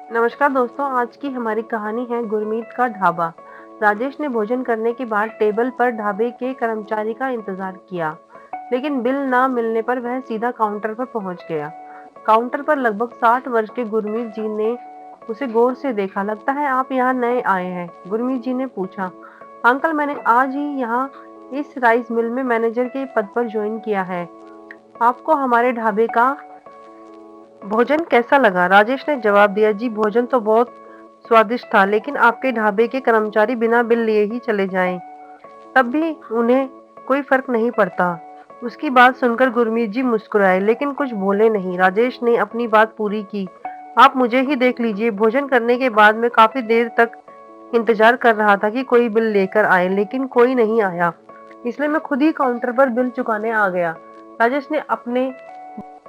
नमस्कार दोस्तों, आज की हमारी कहानी है गुरमीत का ढाबा। राजेश ने भोजन करने के बाद टेबल पर ढाबे के कर्मचारी का इंतजार किया, लेकिन बिल ना मिलने पर वह सीधा काउंटर पर पहुंच गया। काउंटर पर लगभग 60 वर्ष के गुरमीत जी ने उसे गौर से देखा। लगता है आप यहाँ नए आए हैं, गुरमीत जी ने पूछा। अंकल, मैंने आज ही यहाँ इस राइस मिल में मैनेजर के पद पर ज्वाइन किया है। आपको हमारे ढाबे का भोजन कैसा लगा? राजेश ने जवाब दिया, जी भोजन तो बहुत स्वादिष्ट था, लेकिन आपके ढाबे के कर्मचारी बिना बिल लिए ही चले जाएं, तब भी उन्हें कोई फर्क नहीं पड़ता। उसकी बात सुनकर गुरमीत जी मुस्कुराए, लेकिन कुछ बोले नहीं। राजेश ने अपनी बात पूरी की, आप मुझे ही देख लीजिए, भोजन करने के बाद मैं काफी देर तक इंतजार कर रहा था कि कोई बिल लेकर आए, लेकिन कोई नहीं आया, इसलिए मैं खुद ही काउंटर पर बिल चुकाने आ गया।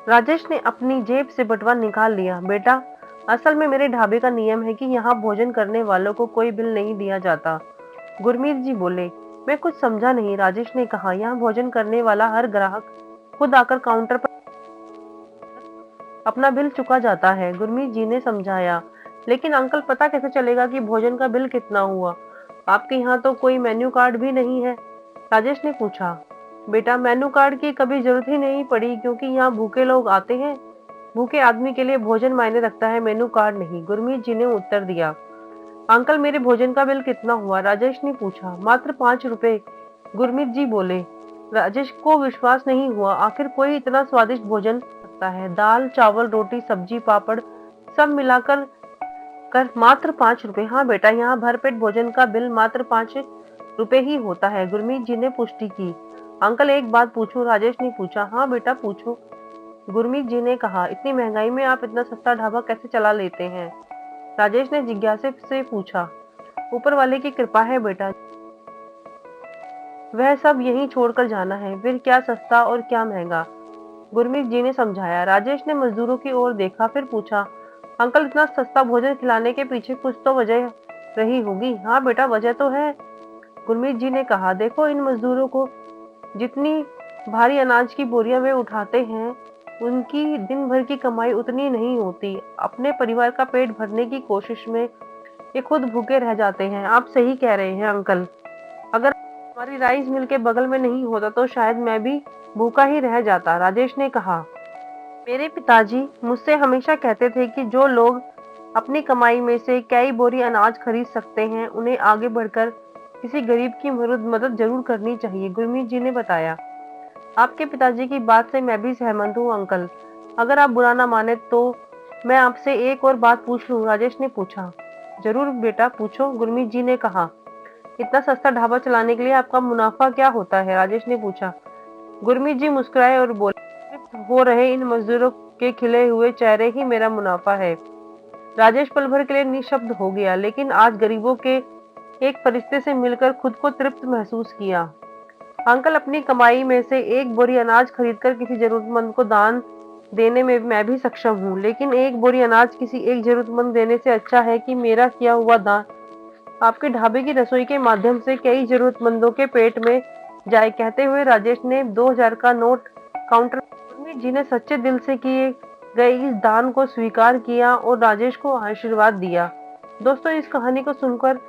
राजेश ने अपनी जेब से बटुआ निकाल लिया। बेटा, असल में मेरे ढाबे का नियम है कि यहाँ भोजन करने वालों को कोई बिल नहीं दिया जाता। गुरमीत जी बोले, मैं कुछ समझा नहीं। राजेश ने कहा, यहाँ भोजन करने वाला हर ग्राहक खुद आकर काउंटर पर अपना बिल चुका जाता है। गुरमीत जी ने समझाया, लेकिन अंकल पता कैसे चलेगा कि भोजन का बिल कितना हुआ? आपके यहाँ तो कोई मेन्यू कार्ड भी नहीं है। राजेश ने पूछा। बेटा, मेन्यू कार्ड की कभी जरूरत ही नहीं पड़ी, क्योंकि यहाँ भूखे लोग आते हैं। भूखे आदमी के लिए भोजन मायने रखता है, मेनू कार्ड नहीं, गुरमीत जी ने उत्तर दिया। अंकल, मेरे भोजन का बिल कितना हुआ? राजेश ने पूछा। मात्र 5 रुपए, गुरमीत जी बोले। राजेश को विश्वास नहीं हुआ, आखिर कोई इतना स्वादिष्ट भोजन सकता है? दाल, चावल, रोटी, सब्जी, पापड़ सब मिलाकर मात्र 5 रुपए। हाँ बेटा, यहाँ भरपेट भोजन का बिल मात्र 5 रुपए ही होता है, गुरमीत जी ने पुष्टि की। अंकल, एक बात पूछूं? राजेश ने पूछा। हाँ बेटा, पूछो, गुरमीत जी ने कहा। इतनी महंगाई में आप इतना सस्ता ढाबा कैसे चला लेते हैं? राजेश ने जिज्ञासा से पूछा। ऊपर वाले की कृपा है बेटा, वह सब यहीं छोड़कर जाना है, फिर क्या सस्ता और क्या महंगा, गुरमीत जी ने समझाया। राजेश ने मजदूरों की ओर देखा, फिर पूछा, अंकल, इतना सस्ता भोजन खिलाने के पीछे कुछ तो वजह रही होगी। हाँ बेटा, वजह तो है, गुरमीत जी ने कहा। देखो, इन मजदूरों को जितनी भारी अनाज की बोरियां वे उठाते हैं, उनकी दिन भर की कमाई उतनी नहीं होती। अपने परिवार का पेट भरने की कोशिश में ये खुद भूखे रह जाते हैं। आप सही कह रहे हैं अंकल, अगर हमारी राइस मिल के बगल में नहीं होता तो शायद मैं भी भूखा ही रह जाता, राजेश ने कहा। मेरे पिताजी मुझसे हमेशा कहते थे कि जो लोग अपनी कमाई में से कई बोरी अनाज खरीद सकते हैं, उन्हें आगे बढ़कर किसी गरीब की मदद जरूर करनी चाहिए, गुरमीत जी ने बताया। आपके पिताजी की बात से मैं भी सहमत हूँ अंकल। अगर आप बुरा ना माने तो मैं आपसे एक और बात पूछ लूं? राजेश ने पूछा। जरूर बेटा, पूछो, गुरमीत जी ने कहा। इतना सस्ता ढाबा चलाने के लिए आपका मुनाफा क्या होता है? राजेश ने पूछा। गुरमीत जी मुस्कुराए और बोले, तृप्त हो रहे इन मजदूरों के खिले हुए चेहरे ही मेरा मुनाफा है। राजेश पल भर के लिए निशब्द हो गया, लेकिन आज गरीबों के एक फरिश्ते से मिलकर खुद को तृप्त महसूस किया। अंकल, अपनी कमाई में से एक बोरी अनाज खरीदकर किसी जरूरतमंद को दान देने में मैं भी सक्षम हूँ, लेकिन एक बोरी अनाज किसी एक जरूरतमंद देने से अच्छा है कि मेरा किया हुआ दान आपके ढाबे की रसोई के माध्यम से कई जरूरतमंदों के पेट में जाए। कहते हुए राजेश ने 2000 का नोट काउंटर गुरमीत जी ने सच्चे दिल से किए गए इस दान को स्वीकार किया और राजेश को आशीर्वाद दिया। दोस्तों, इस कहानी को सुनकर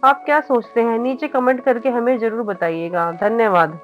आप क्या सोचते हैं? नीचे कमेंट करके हमें जरूर बताइएगा। धन्यवाद।